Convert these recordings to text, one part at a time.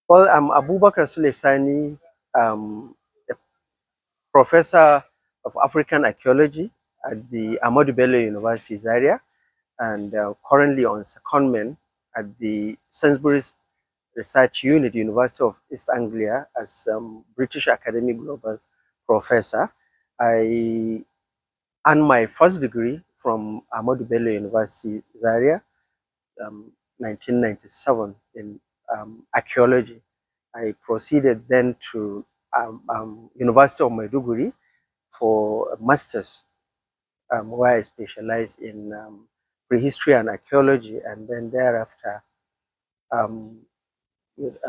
Well, I'm Abubakar Sule Sani, a professor of African archaeology at the Ahmadu Bello University, Zaria, and currently on secondment at the Sainsbury's Research Unit, University of East Anglia, as British Academic Global Professor. I earned my first degree from Ahmadu Bello University, Zaria, 1997 in archaeology. I proceeded then to University of Maiduguri for a master's, where I specialized in prehistory and archaeology, and then thereafter um, with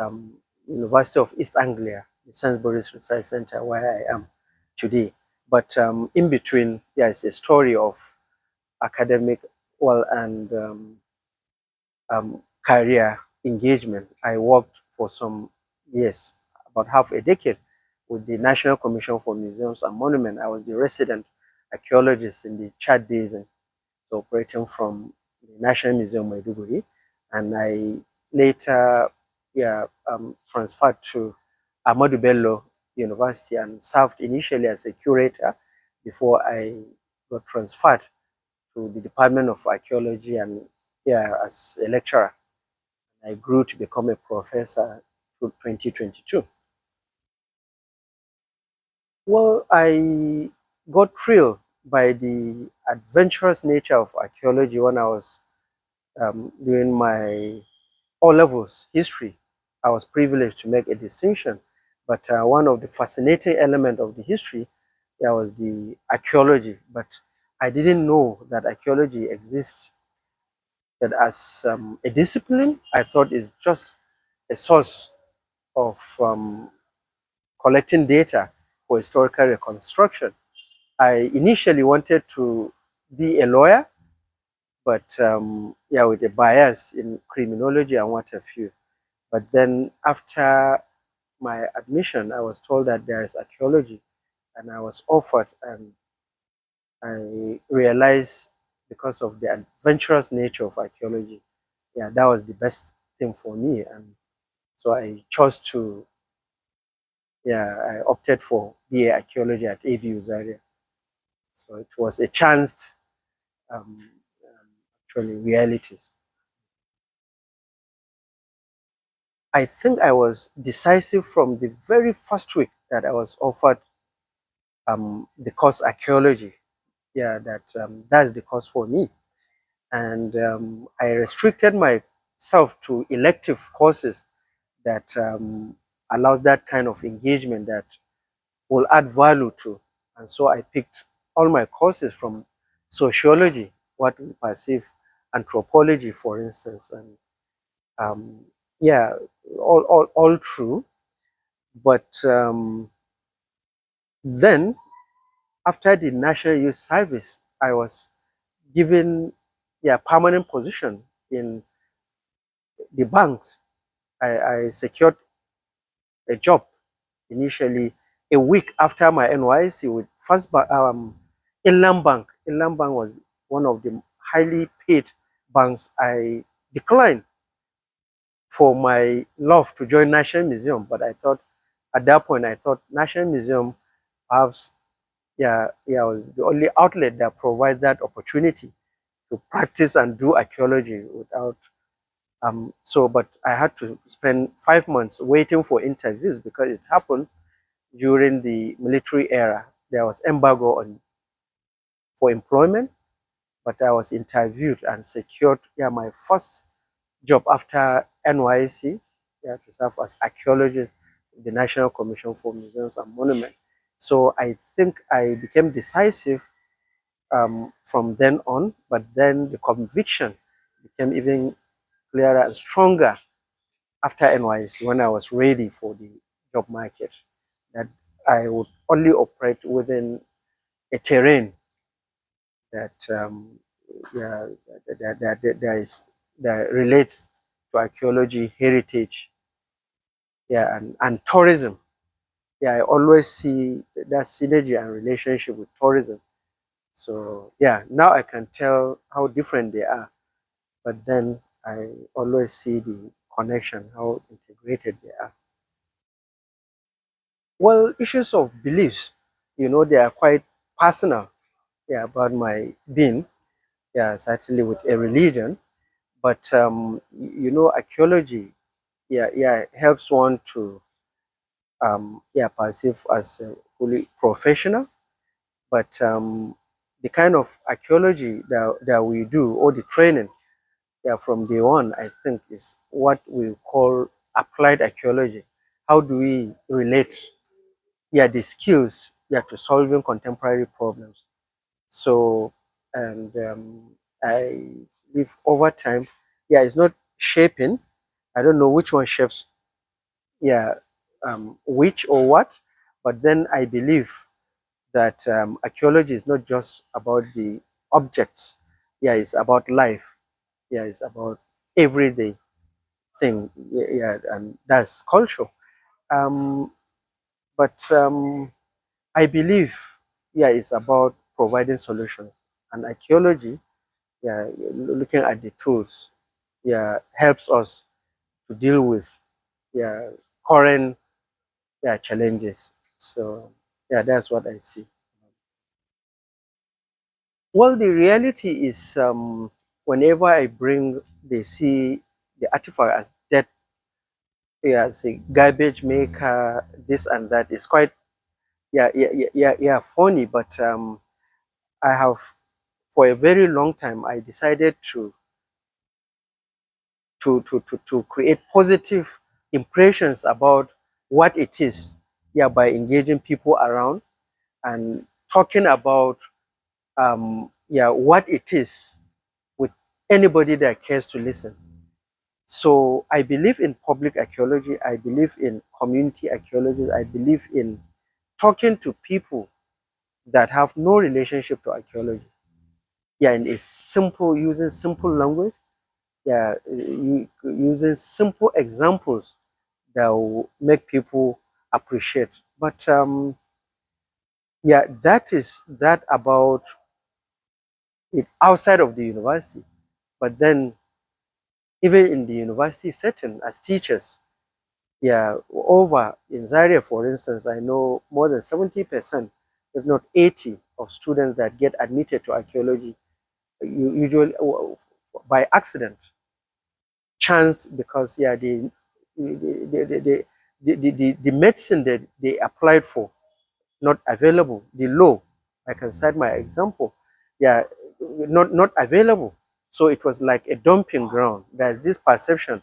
University of East Anglia, the Sainsbury's Research Center, where I am today. But in between, there's a story of academic and career engagement. I worked for some years, about half a decade, with the National Commission for Museums and Monuments. I was the resident archaeologist in the Chad Basin, so operating from the National Museum Maiduguri, and I later transferred to Ahmadu Bello University and served initially as a curator before I got transferred to the Department of Archaeology and as a lecturer. I grew to become a professor to 2022. Well, I got thrilled by the adventurous nature of archaeology when I was doing my O levels history. I was privileged to make a distinction, but one of the fascinating elements of the history, there was the archaeology. But I didn't know that archaeology exists that as a discipline. I thought it's just a source of collecting data for historical reconstruction. I initially wanted to be a lawyer, but with a bias in criminology and what have you. But then after my admission, I was told that there is archaeology, and I was offered, and I realized because of the adventurous nature of archaeology, that was the best thing for me. And so I chose to, I opted for BA archaeology at ABU Zaria. So it was a chance, um, actually, realities. I think I was decisive from the very first week that I was offered the course archaeology. That's the course for me. And I restricted myself to elective courses that allows that kind of engagement that will add value to. And so I picked all my courses from sociology, what we perceive, anthropology, for instance, and um, yeah, all true. But then after the National Youth Service, I was given permanent position in the banks. I secured a job initially a week after my NYC with Inland Bank. Inland Bank was one of the highly paid banks. I declined for my love to join National Museum, but I thought at that point National Museum perhaps was the only outlet that provides that opportunity to practice and do archaeology without but I had to spend 5 months waiting for interviews because it happened during the military era. There was embargo for employment, but I was interviewed and secured my first job after NYC, to serve as archaeologist in the National Commission for Museums and Monuments. So I think I became decisive from then on, but then the conviction became even clearer and stronger after NYC when I was ready for the job market, that I would only operate within a terrain that yeah, that relates to archaeology, heritage, and tourism. I always see that synergy and relationship with tourism. So now I can tell how different they are, but then I always see the connection, how integrated they are. Well, issues of beliefs, they are quite personal, yeah, about my being, yeah, certainly with a religion. But archaeology, yeah, helps one to yeah, perceive as fully professional. But the kind of archaeology that we do, or the training, yeah, from day one, I think is what we call applied archaeology. How do we relate, yeah, the skills, yeah, to solving contemporary problems? So, and I live over time, yeah, it's not shaping. I don't know which one shapes, yeah, which or what, but then I believe that archaeology is not just about the objects. Yeah, it's about life. Yeah, it's about everyday thing. Yeah, yeah, and that's culture. Um, but I believe, yeah, it's about providing solutions. And archaeology, yeah, looking at the tools, yeah, helps us to deal with, yeah, current, yeah, challenges. So yeah, that's what I see. Well, the reality is, whenever I bring, they see the artifact as dead, yeah, as a garbage maker, this and that. It's quite, yeah, funny. But I have, for a very long time, I decided to create positive impressions about what it is, yeah, by engaging people around and talking about, yeah, what it is with anybody that cares to listen. So I believe in public archaeology. I believe in community archaeology. I believe in talking to people that have no relationship to archaeology. Yeah, and it's simple, using simple language. Yeah, using simple examples that will make people appreciate. But yeah, that is that about it outside of the university. But then even in the university setting as teachers, yeah, over in Zaria, for instance, I know more than 70%, if not 80, of students that get admitted to archaeology, usually by accident, chanced, because yeah, the medicine that they applied for not available. The law, I can cite my example, yeah, not available. So it was like a dumping ground. There's this perception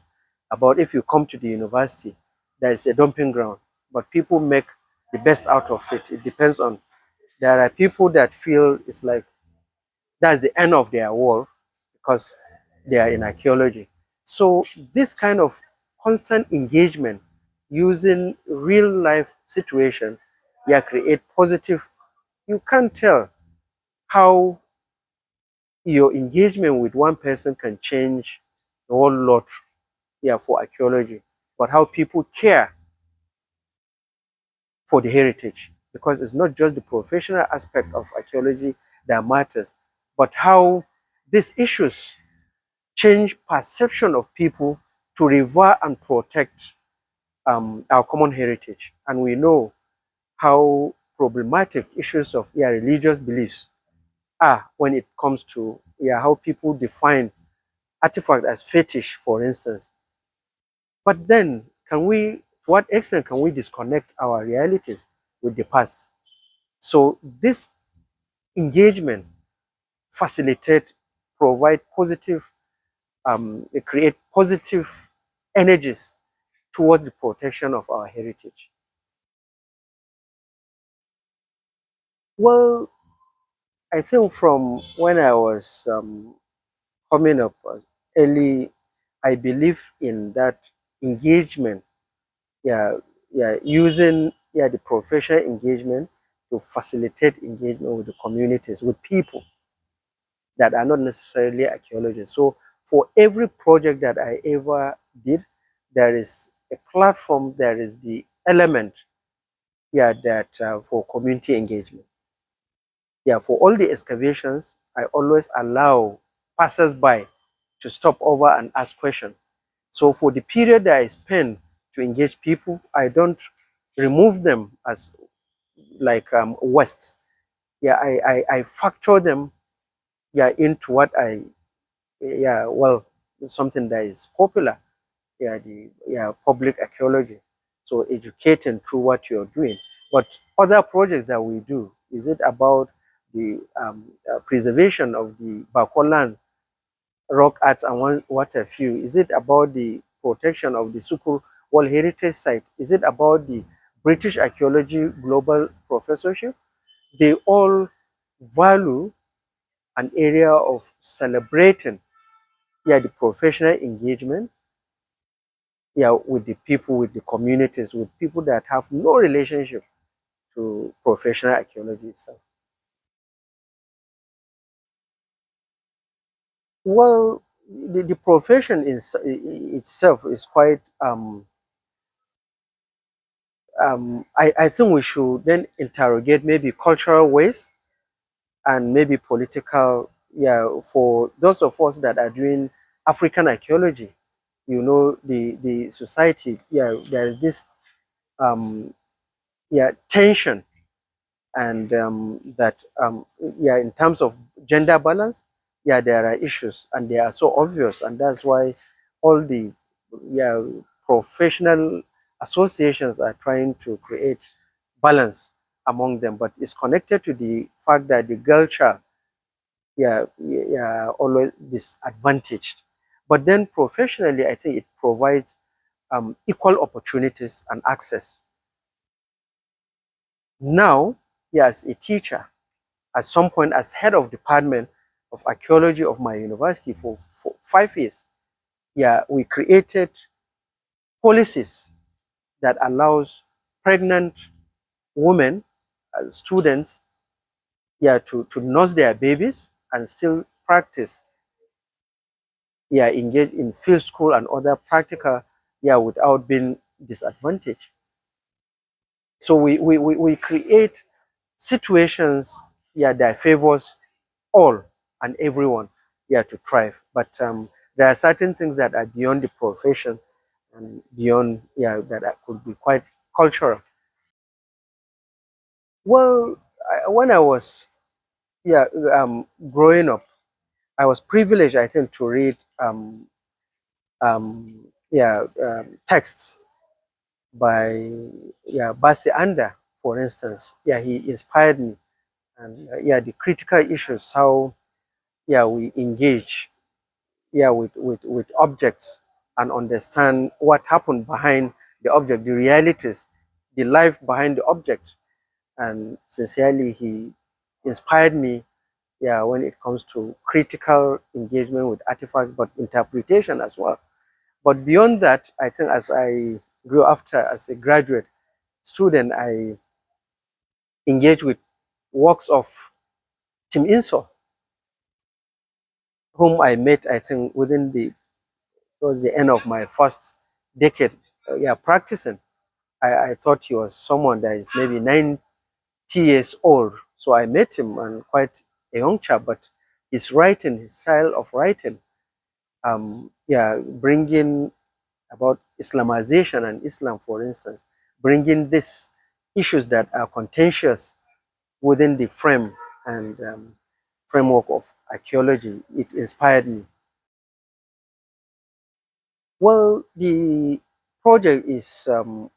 about if you come to the university, there's a dumping ground, but people make the best out of it. It depends on, there are people that feel it's like that's the end of their world because they are in archaeology. So this kind of constant engagement using real life situation, yeah, create positive. You can't tell how your engagement with one person can change a whole lot, yeah, for archaeology, but how people care for the heritage, because it's not just the professional aspect of archaeology that matters, but how these issues change perception of people to revere and protect our common heritage. And we know how problematic issues of, yeah, religious beliefs are when it comes to, yeah, how people define artifact as fetish, for instance. But then, can we, to what extent can we disconnect our realities with the past? So this engagement facilitate, provide positive, create positive energies towards the protection of our heritage. Well, I think from when I was coming up early, I believe in that engagement, yeah, yeah, using, yeah, the professional engagement to facilitate engagement with the communities, with people that are not necessarily archaeologists. So for every project that I ever did, there is a platform, there is the element, yeah, that for community engagement. Yeah, for all the excavations, I always allow passers-by to stop over and ask questions. So for the period that I spend to engage people, I don't remove them as like waste. Yeah, I factor them, yeah, into what I, yeah, well, something that is popular, yeah, the, yeah, public archaeology. So educating through what you're doing. But other projects that we do, is it about the preservation of the Bakolan rock arts and what have you? Is it about the protection of the Sukkur World Heritage Site? Is it about the British Archaeology Global Professorship? They all value an area of celebrating, yeah, the professional engagement, yeah, with the people, with the communities, with people that have no relationship to professional archaeology itself. Well, the profession itself is quite I think we should then interrogate maybe cultural ways and maybe political, yeah, for those of us that are doing African archaeology. You know, the society, yeah, there is this yeah, tension, and that yeah, in terms of gender balance, yeah, there are issues and they are so obvious, and that's why all the, yeah, professional associations are trying to create balance among them, but it's connected to the fact that the girl child, yeah, yeah, always disadvantaged. But then professionally, I think it provides equal opportunities and access. Now, yeah, as a teacher, at some point as head of department of archaeology of my university for 5 years, yeah, we created policies that allows pregnant women, students, yeah, to nurse their babies and still practice, yeah, engage in field school and other practical, yeah, without being disadvantaged. So we create situations, yeah, that favors all and everyone, yeah, to thrive. But there are certain things that are beyond the profession and beyond, yeah, that could be quite cultural. Well, when I was, yeah, growing up, I was privileged, I think, to read yeah, texts by, yeah, Basi Anda, for instance. Yeah, he inspired me, and yeah, the critical issues, how, yeah, we engage, yeah, with objects and understand what happened behind the object, the realities, the life behind the object. And sincerely, he inspired me, yeah, when it comes to critical engagement with artifacts, but interpretation as well. But beyond that, I think as I grew after as a graduate student, I engaged with works of Tim Inso, whom I met, I think, within the, towards the end of my first decade, yeah, practicing. I thought he was someone that is maybe 90 years old. So I met him, and quite a young chap, but his writing, his style of writing, yeah, bringing about Islamization and Islam, for instance, bringing these issues that are contentious within the frame and framework of archaeology. It inspired me. Well, the project is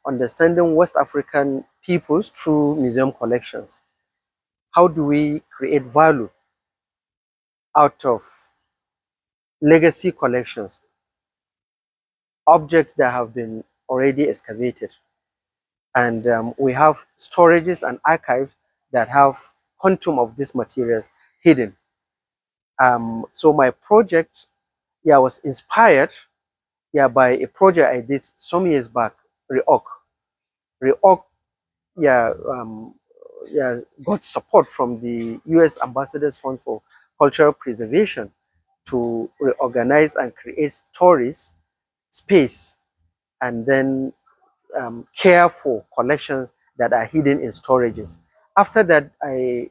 understanding West African peoples through museum collections. How do we create value out of legacy collections, objects that have been already excavated? And we have storages and archives that have quantum of these materials hidden. So my project, yeah, was inspired, yeah, by a project I did some years back, REOC. REOC, yeah, yeah, got support from the US Ambassador's Fund for Cultural Preservation to reorganize and create stories, space, and then care for collections that are hidden in storages. After that,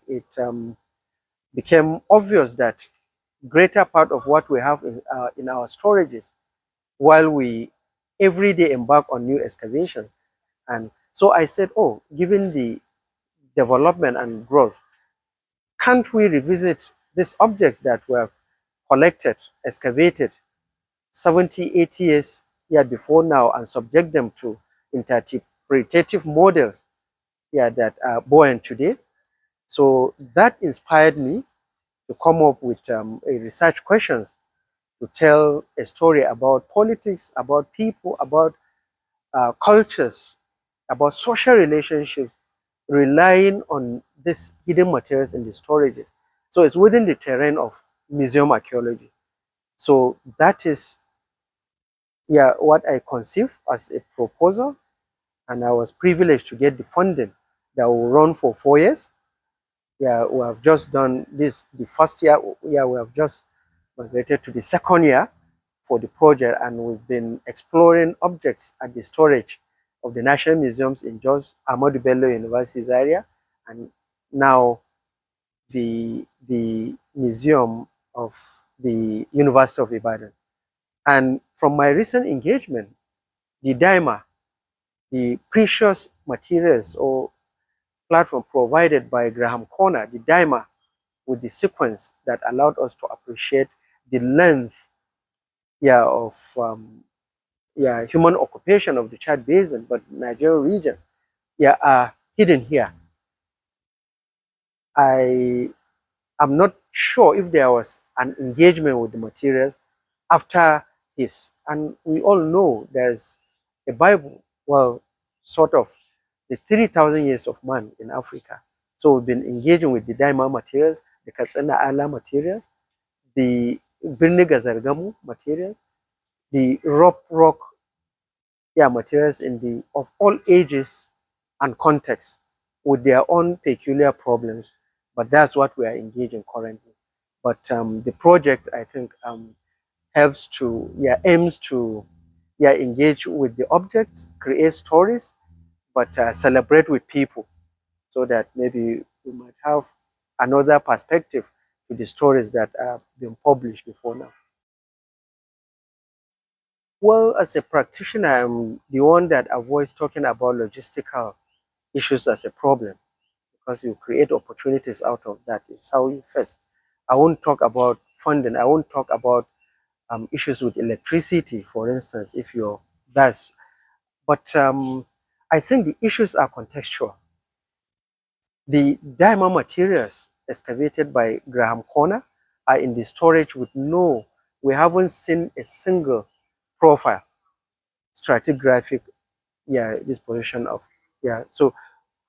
it became obvious that greater part of what we have in our storages while we every day embark on new excavation. And so I said, oh, given the development and growth, can't we revisit these objects that were collected, excavated 70, 80 years before now and subject them to interpretative models that are buoyant today? So that inspired me to come up with a research questions to tell a story about politics, about people, about cultures, about social relationships, relying on these hidden materials in the storages. So it's within the terrain of museum archaeology. So that is what I conceived as a proposal, and I was privileged to get the funding that will run for 4 years. We have just done this the first year. We have just migrated to the second year for the project, and we've been exploring objects at the storage of the National Museums in Jos, Ahmadu Bello University's area, and now the Museum of the University of Ibadan. And from my recent engagement, the DIMA, the precious materials or platform provided by Graham Corner, the DIMA, with the sequence that allowed us to appreciate the length of human occupation of the Chad Basin, but Nigerian region are hidden here. I am not sure if there was an engagement with the materials after this. And we all know there's a Bible, well, sort of the 3,000 years of man in Africa. So we've been engaging with the Daima materials, the Katsina Ala materials, the Birni Gazargamu materials, the rock materials in the of all ages and contexts with their own peculiar problems. But that's what we are engaging currently. But the project, I think, helps to, aims to, engage with the objects, create stories, but celebrate with people so that maybe we might have another perspective to the stories that have been published before now. Well, as a practitioner, I'm the one that avoids talking about logistical issues as a problem because you create opportunities out of that. It's how you face. I won't talk about funding. I won't talk about issues with electricity, for instance, if you're that's. But I think the issues are contextual. The diamond materials excavated by Graham Corner are in the storage with we haven't seen a single profile, stratigraphic, disposition of, So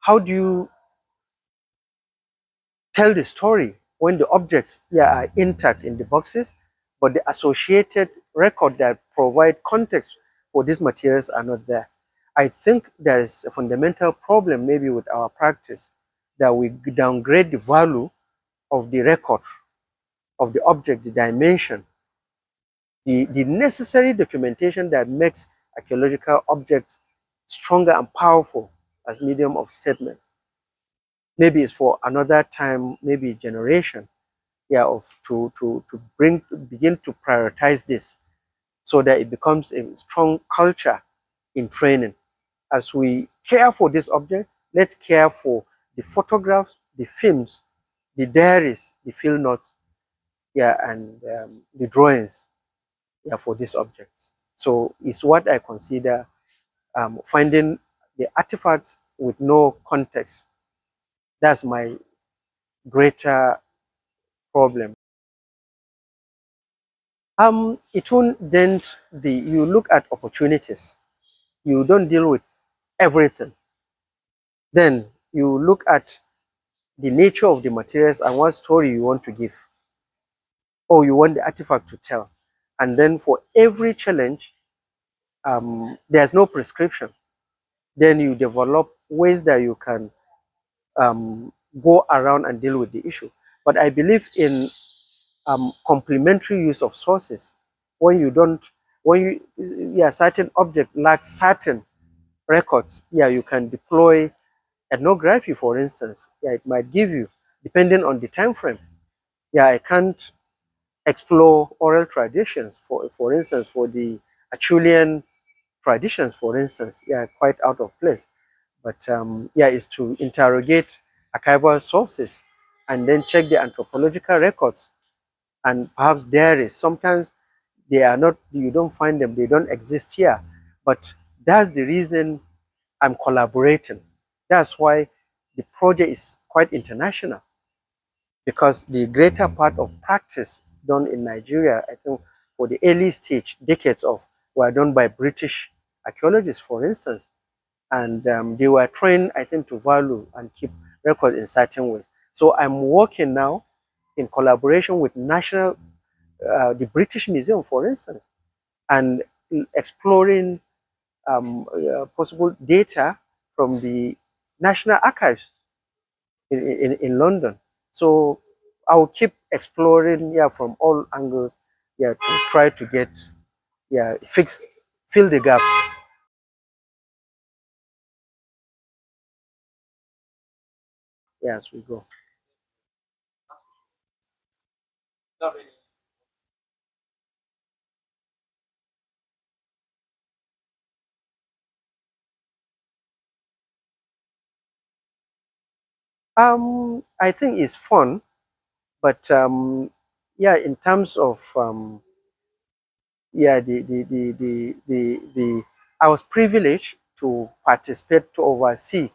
how do you tell the story when the objects are intact in the boxes, but the associated record that provide context for these materials are not there? I think there is a fundamental problem maybe with our practice that we downgrade the value of the record of the object, the dimension, the necessary documentation that makes archaeological objects stronger and powerful as medium of statement. Maybe it's for another time, maybe generation, to begin to prioritize this so that it becomes a strong culture in training. As we care for this object, let's care for the photographs, the films, the diaries, the field notes, and the drawings, for these objects. So it's what I consider finding the artifacts with no context. That's my greater problem. It won't dent you look at opportunities. You don't deal with everything. Then you look at the nature of the materials and what story you want to give, or you want the artifact to tell. And then for every challenge, there's no prescription. Then you develop ways that you can go around and deal with the issue. But I believe in complementary use of sources. When you don't, when you, certain objects lack certain records, you can deploy ethnography, for instance. It might give you, depending on the time frame. I can't explore oral traditions, for instance, for the Acheulean traditions, for instance, quite out of place. But is to interrogate archival sources and then check the anthropological records. And perhaps there is sometimes they are not, you don't find them, they don't exist here. But that's the reason I'm collaborating. That's why the project is quite international, because the greater part of practice done in Nigeria, I think for the early stage, decades of, were done by British archaeologists, for instance. And they were trained, I think, to value and keep records in certain ways. So I'm working now in collaboration with the British Museum, for instance, and exploring possible data from the National Archives in London. So I will keep exploring, from all angles, to try to get, fill the gaps. As we go. I think it's fun, but in terms of I was privileged to participate, to oversee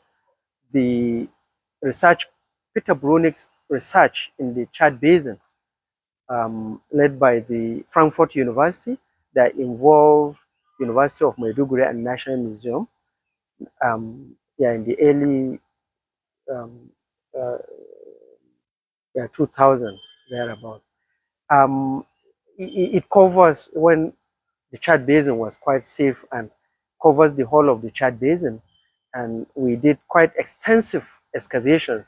the research, Peter Brunick's research in the Chad Basin, led by the Frankfurt University, that involved University of Maiduguri and National Museum, in the early um, uh, 2000, thereabout. Um, it covers when the Chad Basin was quite safe, and covers the whole of the Chad Basin. And we did quite extensive excavations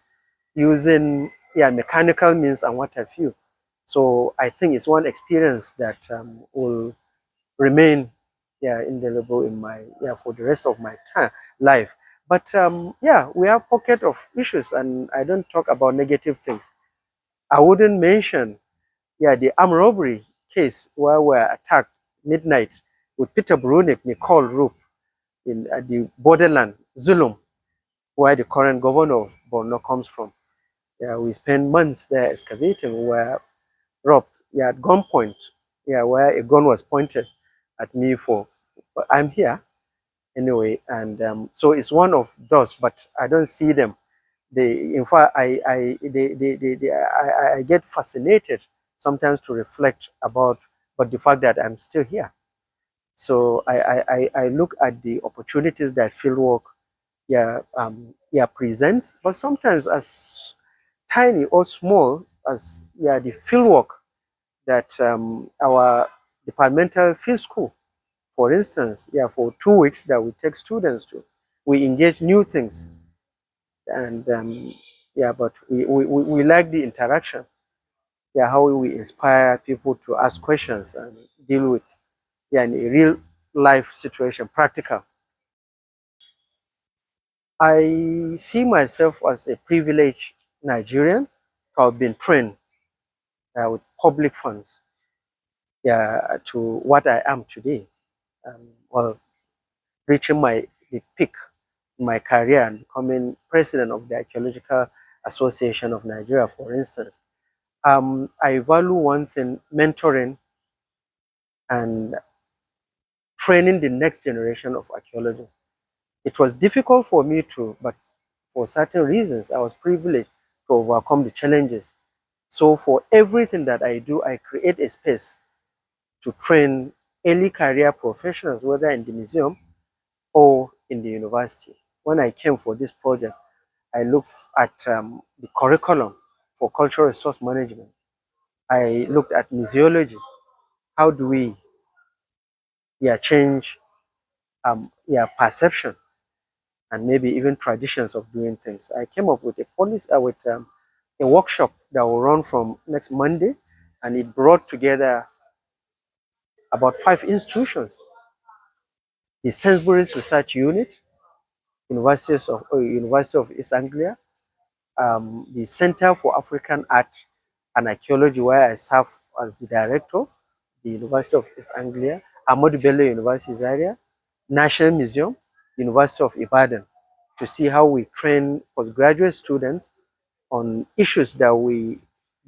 using mechanical means and what have you. So I think it's one experience that will remain indelible in my for the rest of my life. But we have pocket of issues, and I don't talk about negative things. I wouldn't mention the armed robbery case where we were attacked midnight with Peter Brunick, Nicole Roop in at the borderland, Zulum, where the current governor of Borno comes from. We spent months there excavating. We were robbed at gunpoint, where a gun was pointed at me for, but I'm here anyway. And so it's one of those, but I don't see them. In fact, I get fascinated sometimes to reflect about, but the fact that I'm still here. So I look at the opportunities that fieldwork presents, but sometimes as tiny or small as the fieldwork that our departmental field school, for instance, for 2 weeks that we take students to, we engage new things. And but we like the interaction, how we inspire people to ask questions and deal with in a real life situation, practical. I see myself as a privileged Nigerian to have been trained with public funds to what I am today. Well, reaching the peak in my career and becoming president of the Archaeological Association of Nigeria, for instance. I value one thing: mentoring and training the next generation of archaeologists. It was difficult for me to, but for certain reasons, I was privileged to overcome the challenges. So for everything that I do, I create a space to train early career professionals, whether in the museum or in the university. When I came for this project, I looked at the curriculum for cultural resource management. I looked at museology. How do we change perception and maybe even traditions of doing things? I came up with a policy with a workshop that will run from next Monday, and it brought together about 5 institutions: the Sainsbury's Research Unit, University of East Anglia, the Center for African Art and Archaeology, where I serve as the director, the University of East Anglia, Ahmadu Bello University Zaria, National Museum, University of Ibadan, to see how we train postgraduate students on issues that we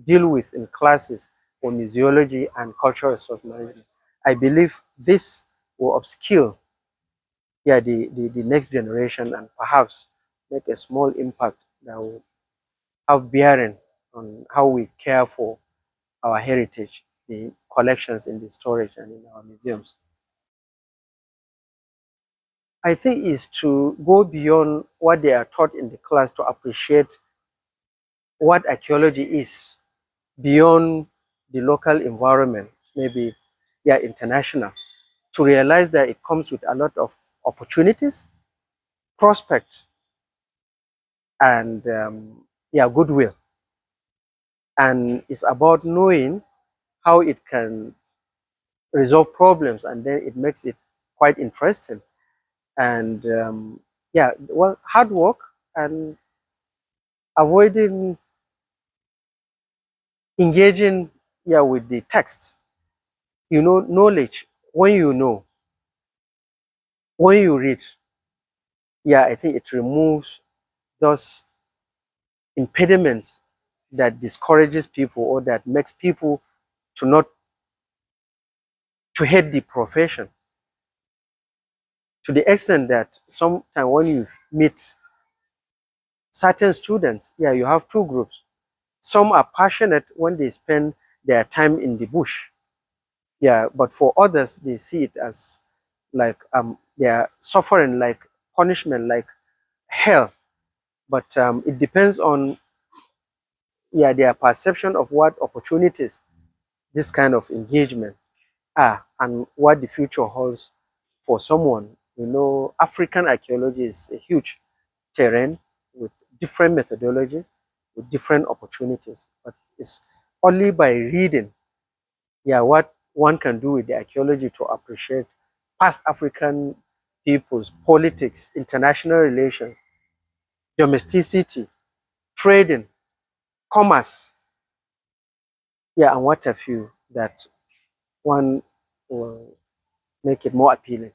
deal with in classes for museology and cultural resource management. I believe this will upskill, yeah, the next generation, and perhaps make a small impact that will have bearing on how we care for our heritage, the collections in the storage and in our museums. I think is to go beyond what they are taught in the class to appreciate what archaeology is beyond the local environment, maybe, yeah, international, to realize that it comes with a lot of opportunities, prospects, and yeah, goodwill. And it's about knowing how it can resolve problems, and then it makes it quite interesting. And yeah, well, hard work and avoiding engaging, yeah, with the text. You know, knowledge, when you know, when you read, yeah, I think it removes those impediments that discourages people or that makes people to not to hate the profession, to the extent that sometimes when you meet certain students, yeah, you have two groups. Some are passionate when they spend their time in the bush, yeah, but for others they see it as like they are suffering, like punishment, like hell. But it depends on, yeah, their perception of what opportunities this kind of engagement are and what the future holds for someone. You know, African archaeology is a huge terrain with different methodologies, with different opportunities. But it's only by reading, yeah, what one can do with the archaeology to appreciate past African peoples, politics, international relations, domesticity, trading, commerce, yeah, and what have you, that one will make it more appealing.